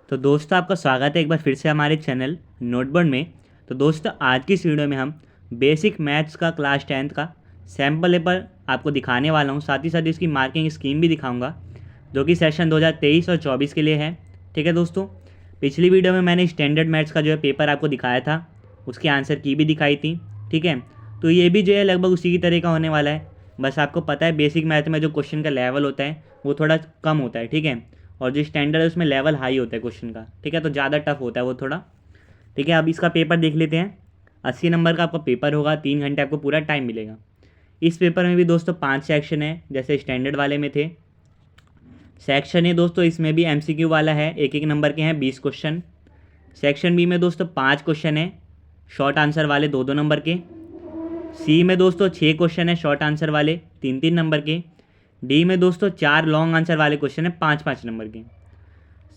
तो दोस्तों आपका स्वागत है एक बार फिर से हमारे चैनल नोटबोर्ड में। तो दोस्तों आज की इस वीडियो में हम बेसिक मैथ्स का क्लास 10th का सैम्पल पेपर आपको दिखाने वाला हूँ। साथ ही साथ इसकी मार्किंग स्कीम भी दिखाऊंगा जो कि सेशन 2023 और 24 के लिए है। ठीक है दोस्तों, पिछली वीडियो में मैंने स्टैंडर्ड मैथ्स का जो है पेपर आपको दिखाया था, उसकी आंसर की भी दिखाई थी। ठीक है, तो ये भी जो है लगभग उसी की तरह का होने वाला है। बस आपको पता है बेसिक मैथ में जो क्वेश्चन का लेवल होता है वो थोड़ा कम होता है। ठीक है, और जो स्टैंडर्ड है उसमें लेवल हाई होता है क्वेश्चन का। ठीक है, तो ज़्यादा टफ होता है वो थोड़ा। ठीक है, अब इसका पेपर देख लेते हैं। 80 नंबर का आपका पेपर होगा, 3 घंटे आपको पूरा टाइम मिलेगा। इस पेपर में भी दोस्तों 5 सेक्शन है जैसे स्टैंडर्ड वाले में थे। सेक्शन ए दोस्तों इसमें भी MCQ वाला है, एक एक नंबर के हैं 20 क्वेश्चन। सेक्शन बी में दोस्तों 5 क्वेश्चन है शॉर्ट आंसर वाले 2-2 नंबर के। सी में दोस्तों 6 क्वेश्चन है शॉर्ट आंसर वाले 3-3 नंबर के। डी में दोस्तों 4 लॉन्ग आंसर वाले क्वेश्चन है 5-5 नंबर के।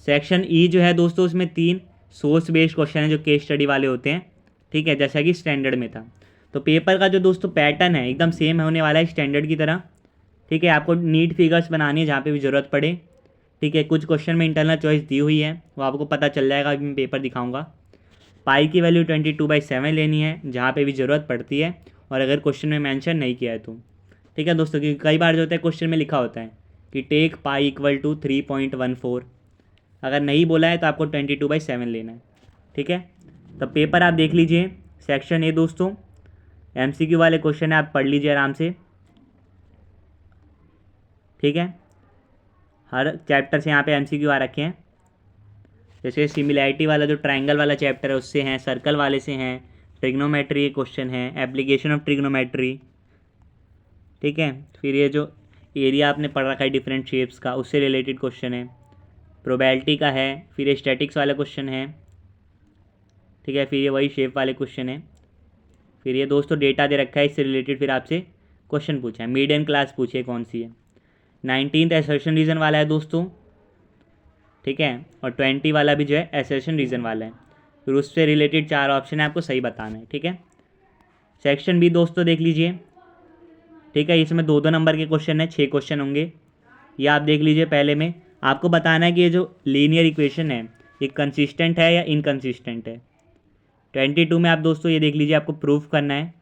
सेक्शन ई जो है दोस्तों उसमें 3 सोर्स बेस्ड क्वेश्चन है जो केस स्टडी वाले होते हैं। ठीक है, जैसा कि स्टैंडर्ड में था। तो पेपर का जो दोस्तों पैटर्न है एकदम सेम होने वाला है स्टैंडर्ड की तरह। ठीक है, आपको नीट फिगर्स बनानी है जहाँ पे भी ज़रूरत पड़े। ठीक है, कुछ क्वेश्चन में इंटरनल चॉइस दी हुई है, वो आपको पता चल जाएगा, अभी मैं पेपर दिखाऊंगा। पाई की वैल्यू 22/7 लेनी है जहाँ पे भी ज़रूरत पड़ती है, और अगर क्वेश्चन में मेंशन नहीं किया है तो। ठीक है दोस्तों, क्योंकि कई बार जो होता है क्वेश्चन में लिखा होता है कि टेक पाई इक्वल टू 3.14, अगर नहीं बोला है तो आपको 22/7 लेना है। ठीक है, तो पेपर आप देख लीजिए। सेक्शन ए दोस्तों MCQ वाले क्वेश्चन है, आप पढ़ लीजिए आराम से। ठीक है, हर चैप्टर से यहाँ पे MCQ आ रखे हैं। जैसे सिमिलैरिटी वाला जो ट्रायंगल वाला चैप्टर है उससे हैं, सर्कल वाले से हैं, ट्रिग्नोमेट्री के क्वेश्चन है, एप्लीकेशन ऑफ ट्रिग्नोमेट्री। ठीक है, फिर ये जो एरिया आपने पढ़ रखा है डिफरेंट शेप्स का उससे रिलेटेड क्वेश्चन है, प्रोबेबिलिटी का है, फिर ये स्टैटिक्स वाला क्वेश्चन है। ठीक है, फिर ये वही शेप वाले क्वेश्चन है। फिर ये दोस्तों डेटा दे रखा है, इससे रिलेटेड फिर आपसे क्वेश्चन पूछा है। मीडियन क्लास पूछिए कौन सी है। 19th एसर्शन रीजन वाला है दोस्तों। ठीक है, और 20 वाला भी जो है एसर्शन रीजन वाला है। फिर उससे रिलेटेड 4 ऑप्शन है, आपको सही बताना है। ठीक है, सेक्शन बी दोस्तों देख लीजिए। ठीक है, इसमें 2-2 नंबर के क्वेश्चन है, 6 क्वेश्चन होंगे। ये आप देख लीजिए। पहले में आपको बताना है कि ये जो लीनियर इक्वेशन है ये कंसिस्टेंट है या इनकंसिस्टेंट है। 22 में आप दोस्तों ये देख लीजिए, आपको प्रूफ करना है।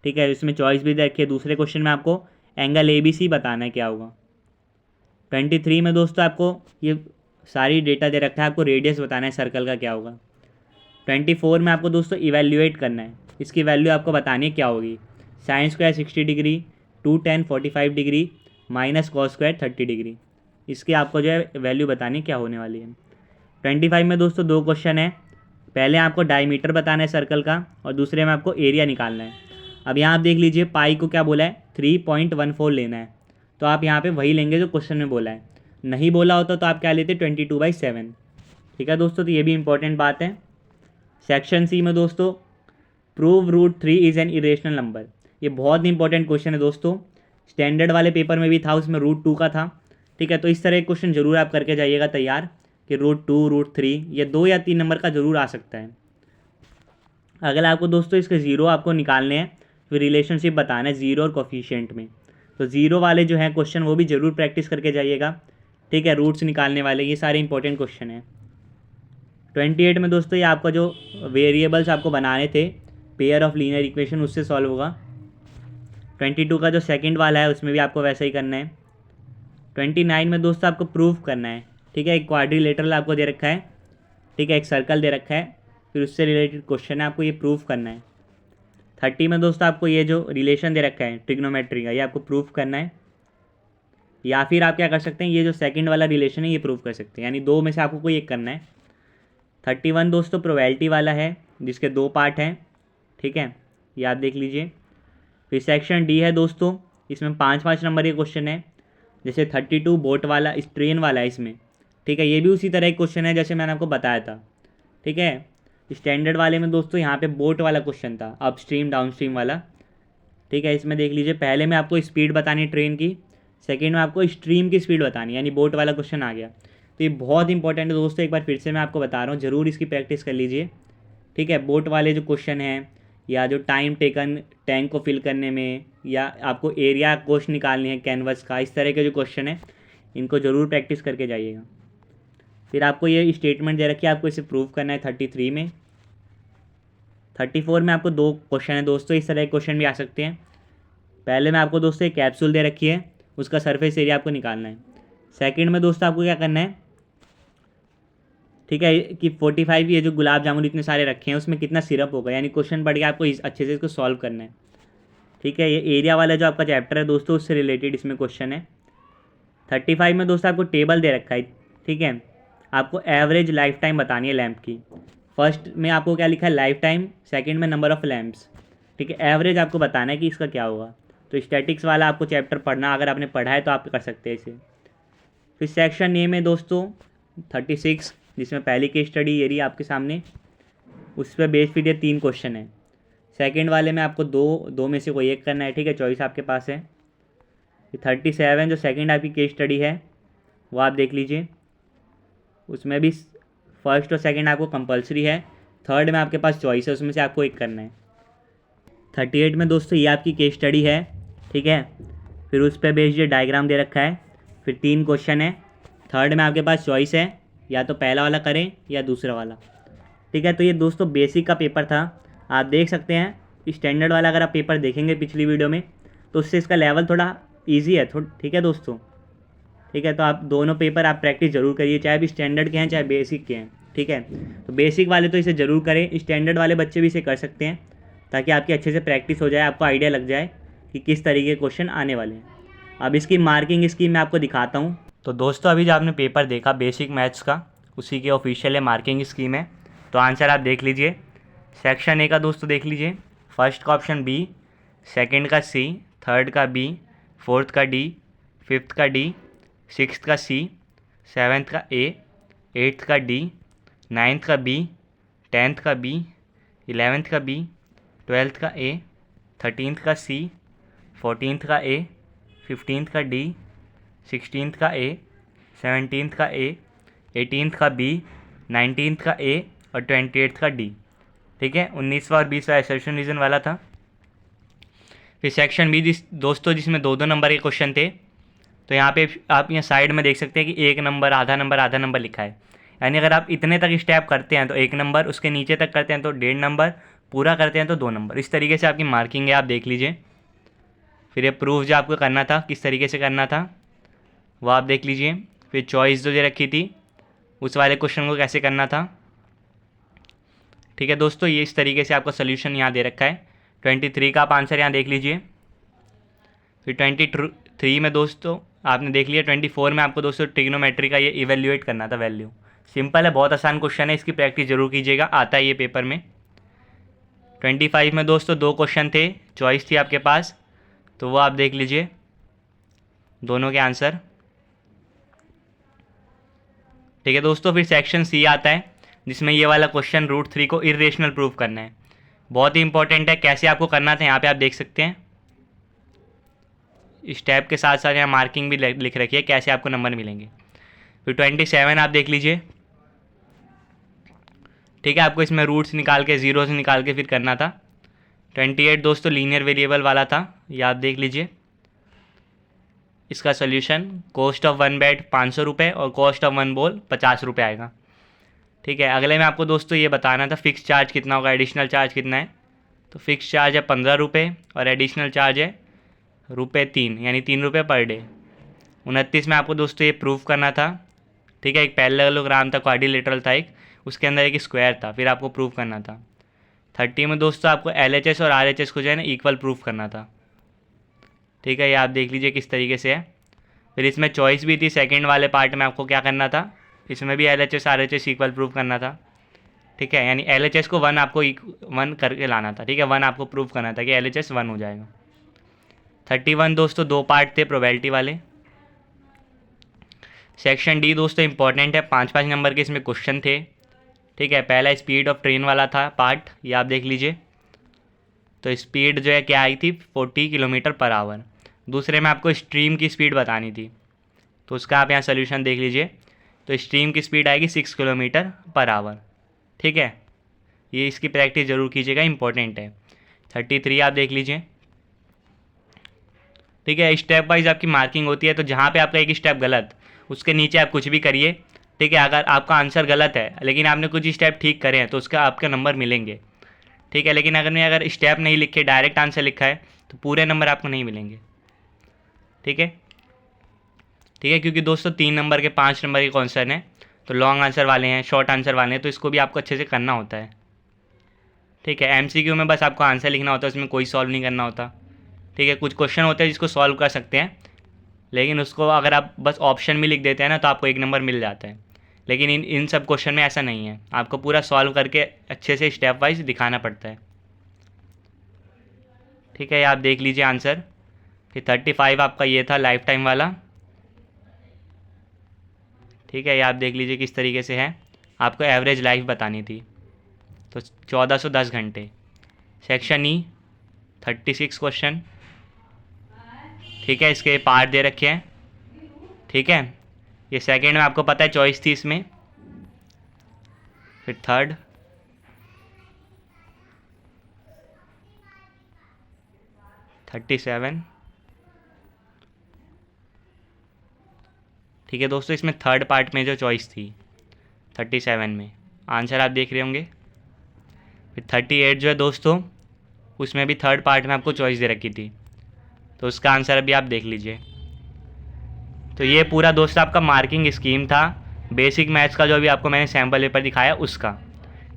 ठीक है, इसमें चॉइस भी रखिए। दूसरे क्वेश्चन में आपको एंगल ABC बताना है क्या होगा। 23 में दोस्तों आपको ये सारी डेटा दे रखा है, आपको रेडियस बताना है सर्कल का क्या होगा। 24 में आपको दोस्तों इवेल्युएट करना है, इसकी वैल्यू आपको बतानी है क्या होगी। Sine square 60 degree, 2 tan 45 degree, minus cos square 30 degree, इसकी आपको जो है वैल्यू बतानी क्या होने वाली है। 25 में दोस्तों 2 क्वेश्चन है। पहले आपको डायमीटर बताना है सर्कल का, और दूसरे में आपको एरिया निकालना है। अब यहाँ आप देख लीजिए, पाई को क्या बोला है 3.14 लेना है, तो आप यहाँ पे वही लेंगे जो क्वेश्चन में बोला है। नहीं बोला होता तो आप क्या लेते 22/7। ठीक है दोस्तों, तो ये भी इंपॉर्टेंट बात है। सेक्शन सी में दोस्तों prove √3 is an irrational number, ये बहुत इंपॉर्टेंट क्वेश्चन है दोस्तों। स्टैंडर्ड वाले पेपर में भी था, उसमें √2 का था। ठीक है, तो इस तरह के क्वेश्चन जरूर आप करके जाइएगा तैयार कि √2 √3 ये 2 या 3 नंबर का जरूर आ सकता है। अगर आपको दोस्तों इसके ज़ीरो आपको निकालने हैं, फिर रिलेशनशिप बताना है ज़ीरो और कोफिशिएंट में, तो ज़ीरो वाले जो हैं क्वेश्चन वो भी ज़रूर प्रैक्टिस करके जाइएगा। ठीक है, रूट्स निकालने वाले ये सारे इंपॉर्टेंट क्वेश्चन हैं। 28 में दोस्तों ये आपका जो वेरिएबल्स आपको बनाने थे पेयर ऑफ लीनियर इक्वेशन उससे सॉल्व होगा। 22 का जो सेकंड वाला है उसमें भी आपको वैसा ही करना है। 29 में दोस्तों आपको प्रूफ करना है। ठीक है, एक क्वाड्रिलेटरल आपको दे रखा है। ठीक है, एक सर्कल दे रखा है, फिर उससे रिलेटेड क्वेश्चन है, आपको ये प्रूफ करना है। 30 में दोस्तों आपको ये जो रिलेशन दे रखा है ट्रिग्नोमेट्री का, ये आपको प्रूफ करना है। या फिर आप क्या कर सकते हैं, ये जो सेकंड वाला रिलेशन है ये प्रूफ कर सकते हैं, यानी 2 में से आपको कोई एक करना है। 31 दोस्तों प्रोबेबिलिटी वाला है जिसके 2 पार्ट हैं। ठीक है, ये आप देख लीजिए। फिर सेक्शन डी है दोस्तों, इसमें 5-5 नंबर के क्वेश्चन है। जैसे 32 बोट वाला स्ट्रेन वाला है इसमें। ठीक है, ये भी उसी तरह के क्वेश्चन है जैसे मैंने आपको बताया था। ठीक है, स्टैंडर्ड वाले में दोस्तों यहाँ पे बोट वाला क्वेश्चन था, अपस्ट्रीम डाउनस्ट्रीम वाला। ठीक है, इसमें देख लीजिए, पहले में आपको स्पीड बतानी है ट्रेन की, सेकेंड में आपको स्ट्रीम की स्पीड बतानी है, यानी बोट वाला क्वेश्चन आ गया। तो ये बहुत इंपॉर्टेंट है दोस्तों, एक बार फिर से मैं आपको बता रहा हूँ, ज़रूर इसकी प्रैक्टिस कर लीजिए। ठीक है, बोट वाले जो क्वेश्चन हैं, या जो टाइम टेकन टैंक को फिल करने में, या आपको एरिया कोस्ट निकालनी है कैनवस का, इस तरह के जो क्वेश्चन है इनको ज़रूर प्रैक्टिस करके जाइएगा। फिर आपको ये स्टेटमेंट दे रखी है, आपको इसे प्रूव करना है 33 में। 34 में आपको 2 क्वेश्चन है दोस्तों, इस तरह के क्वेश्चन भी आ सकते हैं। पहले में आपको दोस्तों एक कैप्सूल दे रखी है, उसका सरफेस एरिया आपको निकालना है। सेकंड में दोस्तों आपको क्या करना है, ठीक है, कि 45 ये जो गुलाब जामुन इतने सारे रखे हैं उसमें कितना सिरप होगा, यानी क्वेश्चन पढ़ के आपको अच्छे से इसको सॉल्व करना है। ठीक है, ये एरिया वाला जो आपका चैप्टर है दोस्तों उससे रिलेटेड इसमें क्वेश्चन है। 35 में दोस्तों आपको टेबल दे रखा है। ठीक है, आपको एवरेज लाइफ टाइम बतानी है लैंप की। फर्स्ट में आपको क्या लिखा है, लाइफ टाइम, सेकंड में नंबर ऑफ़ लैंप्स। ठीक है, एवरेज आपको बताना है कि इसका क्या होगा। तो स्टैटिक्स वाला आपको चैप्टर पढ़ना, अगर आपने पढ़ा है तो आप कर सकते हैं इसे। फिर सेक्शन ए में दोस्तों 36, जिसमें पहली केस स्टडी ये रही आपके सामने, उस पर बेस फिर ये 3 क्वेश्चन है। सेकंड वाले में आपको दो में से कोई एक करना है। ठीक है, चॉइस आपके पास है। 37 जो सेकंड आपकी केस स्टडी है वो आप देख लीजिए, उसमें भी फर्स्ट और सेकंड आपको कंपलसरी है। थर्ड में आपके पास चॉइस है, उसमें से आपको एक करना है। 38 में दोस्तों ये आपकी केस स्टडी है। ठीक है, फिर उस पर बेस्ड ये डायग्राम दे रखा है, फिर 3 क्वेश्चन है। थर्ड में आपके पास चॉइस है, या तो पहला वाला करें या दूसरा वाला। ठीक है, तो ये दोस्तों बेसिक का पेपर था। आप देख सकते हैं स्टैंडर्ड वाला अगर आप पेपर देखेंगे पिछली वीडियो में तो उससे इसका लेवल थोड़ा ईजी है ठीक है दोस्तों। ठीक है, तो आप दोनों पेपर आप प्रैक्टिस ज़रूर करिए, चाहे भी स्टैंडर्ड के हैं चाहे बेसिक के हैं। ठीक है, तो बेसिक वाले तो इसे ज़रूर करें, स्टैंडर्ड वाले बच्चे भी इसे कर सकते हैं, ताकि आपकी अच्छे से प्रैक्टिस हो जाए, आपको आइडिया लग जाए कि किस तरीके के क्वेश्चन आने वाले हैं। अब इसकी मार्किंग स्कीम मैं आपको दिखाता हूँ। तो दोस्तों अभी जो आपने पेपर देखा बेसिक मैथ्स का, उसी की ऑफिशियल है मार्किंग स्कीम है। तो आंसर आप देख लीजिए। सेक्शन ए का दोस्तों देख लीजिए, फर्स्ट का ऑप्शन बी, सेकंड का सी, थर्ड का बी, फोर्थ का डी, फिफ्थ का डी, सिक्स्थ का सी, सेवन्थ का ए, एट्थ का डी, नाइन्थ का बी, टेंथ का बी, 11th का बी, 12th का ए, 13th का सी, 14th का ए, 15th का डी, 16th का ए, 17th का ए, 18th का बी, 19th का ए और 28th का डी। ठीक है, 19वां और 20वां एसर्शन रीजन वाला था। फिर सेक्शन बी दोस्तों जिसमें 2-2 नंबर के क्वेश्चन थे। तो यहाँ पे आप यहाँ साइड में देख सकते हैं कि 1 नंबर, आधा नंबर लिखा है। यानी अगर आप इतने तक स्टेप करते हैं तो 1 नंबर, उसके नीचे तक करते हैं तो 1.5 नंबर, पूरा करते हैं तो 2 नंबर। इस तरीके से आपकी मार्किंग है, आप देख लीजिए। फिर ये प्रूफ जो आपको करना था, किस तरीके से करना था वो आप देख लीजिए। फिर चॉइस जो दे रखी थी उस वाले क्वेश्चन को कैसे करना था। ठीक है दोस्तों, ये इस तरीके से आपका सोल्यूशन यहाँ दे रखा है। 23 का आप आंसर यहाँ देख लीजिए। फिर 23 में दोस्तों आपने देख लिया। 24 में आपको दोस्तों ट्रिग्नोमेट्री का ये इवेल्युएट करना था वैल्यू। सिंपल है, बहुत आसान क्वेश्चन है, इसकी प्रैक्टिस जरूर कीजिएगा, आता है ये पेपर में। 25 में दोस्तों 2 क्वेश्चन थे, चॉइस थी आपके पास, तो वो आप देख लीजिए दोनों के आंसर। ठीक है दोस्तों, फिर सेक्शन सी आता है जिसमें ये वाला क्वेश्चन √3 को इरेशनल प्रूव करना है। बहुत ही इंपॉर्टेंट है, कैसे आपको करना था यहाँ पे आप देख सकते हैं। स्टेप के साथ साथ यहाँ मार्किंग भी लिख रखी है, कैसे आपको नंबर मिलेंगे। फिर 27 आप देख लीजिए। ठीक है, आपको इसमें रूट्स निकाल के, जीरोस निकाल के फिर करना था। 28 दोस्तों लीनियर वेरिएबल वाला था, ये आप देख लीजिए। इसका सोल्यूशन कॉस्ट ऑफ 1 बेड 500 रुपये और कॉस्ट ऑफ 1 बॉल 50 रुपये आएगा। ठीक है, अगले में आपको दोस्तों ये बताना था फिक्स चार्ज कितना होगा, एडिशनल चार्ज कितना है। तो फिक्स चार्ज है 15 रुपये और एडिशनल चार्ज है ₹3, यानी 3 रुपये पर डे। 29 में आपको दोस्तों ये प्रूफ करना था। ठीक है, एक पैरेललोग्राम था, क्वाड्रिलेटरल था एक, उसके अंदर एक स्क्वायर था, फिर आपको प्रूफ करना था। 30 में दोस्तों आपको LHS और RHS को जो है ना इक्वल प्रूफ करना था। ठीक है, ये आप देख लीजिए किस तरीके से है। फिर इसमें चॉइस भी थी, सेकंड वाले पार्ट में आपको क्या करना था, इसमें भी LHS RHS इक्वल प्रूफ करना था। ठीक है, यानी LHS को 1 आपको 1 करके लाना था। ठीक है, 1 आपको प्रूफ करना था कि LHS 1 हो जाएगा। 31 दोस्तों 2 पार्ट थे प्रोबेबिलिटी वाले। सेक्शन डी दोस्तों इंपॉर्टेंट है, 5-5 नंबर के इसमें क्वेश्चन थे। ठीक है, पहला स्पीड ऑफ ट्रेन वाला था पार्ट, ये आप देख लीजिए। तो स्पीड जो है क्या आई थी, 40 किलोमीटर पर आवर। दूसरे में आपको स्ट्रीम की स्पीड बतानी थी, तो उसका आप यहाँ सोल्यूशन देख लीजिए। तो स्ट्रीम की स्पीड आएगी 6 किलोमीटर पर आवर। ठीक है, ये इसकी प्रैक्टिस ज़रूर कीजिएगा, इंपॉर्टेंट है। 33 आप देख लीजिए। ठीक है, स्टेप वाइज आपकी मार्किंग होती है, तो जहाँ पे आपका एक स्टेप गलत, उसके नीचे आप कुछ भी करिए, ठीक है। अगर आपका आंसर गलत है लेकिन आपने कुछ स्टेप ठीक करे हैं तो उसका आपके नंबर मिलेंगे, ठीक है। लेकिन अगर स्टेप नहीं लिखे, डायरेक्ट आंसर लिखा है तो पूरे नंबर आपको नहीं मिलेंगे, ठीक है। ठीक है, क्योंकि दोस्तों 3 नंबर के 5 नंबर के क्वेश्चन है, तो लॉन्ग आंसर वाले हैं, शॉर्ट आंसर वाले हैं, तो इसको भी आपको अच्छे से करना होता है, ठीक है। एमसीक्यू में बस आपको आंसर लिखना होता है, उसमें कोई सॉल्व नहीं करना होता, ठीक है। कुछ क्वेश्चन होते हैं जिसको सॉल्व कर सकते हैं, लेकिन उसको अगर आप बस ऑप्शन भी लिख देते हैं ना तो आपको 1 नंबर मिल जाता है। लेकिन इन सब क्वेश्चन में ऐसा नहीं है, आपको पूरा सॉल्व करके अच्छे से स्टेप वाइज दिखाना पड़ता है, ठीक है। आप देख लीजिए आंसर कि 35 आपका ये था लाइफ टाइम वाला, ठीक है। ये आप देख लीजिए किस तरीके से है, आपको एवरेज लाइफ बतानी थी, तो 1410 घंटे। सेक्शन ई 36 क्वेश्चन, ठीक है। इसके पार्ट दे रखे हैं, ठीक है। ये सेकंड में आपको पता है चॉइस थी इसमें, फिर थर्ड, थर्टी सेवन, ठीक है दोस्तों। इसमें थर्ड पार्ट में जो चॉइस थी 37 में, आंसर आप देख रहे होंगे। फिर 38 जो है दोस्तों, उसमें भी थर्ड पार्ट में आपको चॉइस दे रखी थी, तो उसका आंसर अभी आप देख लीजिए। तो ये पूरा दोस्त आपका मार्किंग स्कीम था, बेसिक मैथ्स का जो अभी आपको मैंने सैम्पल पेपर दिखाया उसका,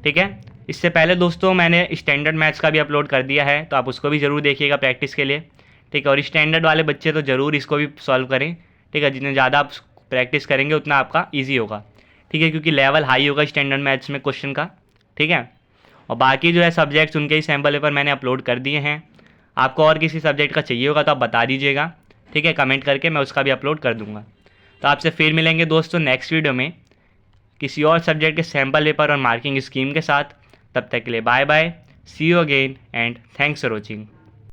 ठीक है। इससे पहले दोस्तों मैंने स्टैंडर्ड मैथ्स का भी अपलोड कर दिया है, तो आप उसको भी ज़रूर देखिएगा प्रैक्टिस के लिए, ठीक है। और स्टैंडर्ड वाले बच्चे तो ज़रूर इसको भी सॉल्व करें, ठीक है। जितने ज़्यादा आप प्रैक्टिस करेंगे उतना आपका ईजी होगा, ठीक है, क्योंकि लेवल हाई होगा स्टैंडर्ड मैथ्स में क्वेश्चन का, ठीक है। और बाकी जो है सब्जेक्ट्स उनके ही सैम्पल पेपर मैंने अपलोड कर दिए हैं। आपको और किसी सब्जेक्ट का चाहिए होगा तो आप बता दीजिएगा, ठीक है, कमेंट करके, मैं उसका भी अपलोड कर दूंगा। तो आपसे फिर मिलेंगे दोस्तों नेक्स्ट वीडियो में किसी और सब्जेक्ट के सैम्पल पेपर और मार्किंग स्कीम के साथ। तब तक के लिए bye bye, see you again and thanks for watching.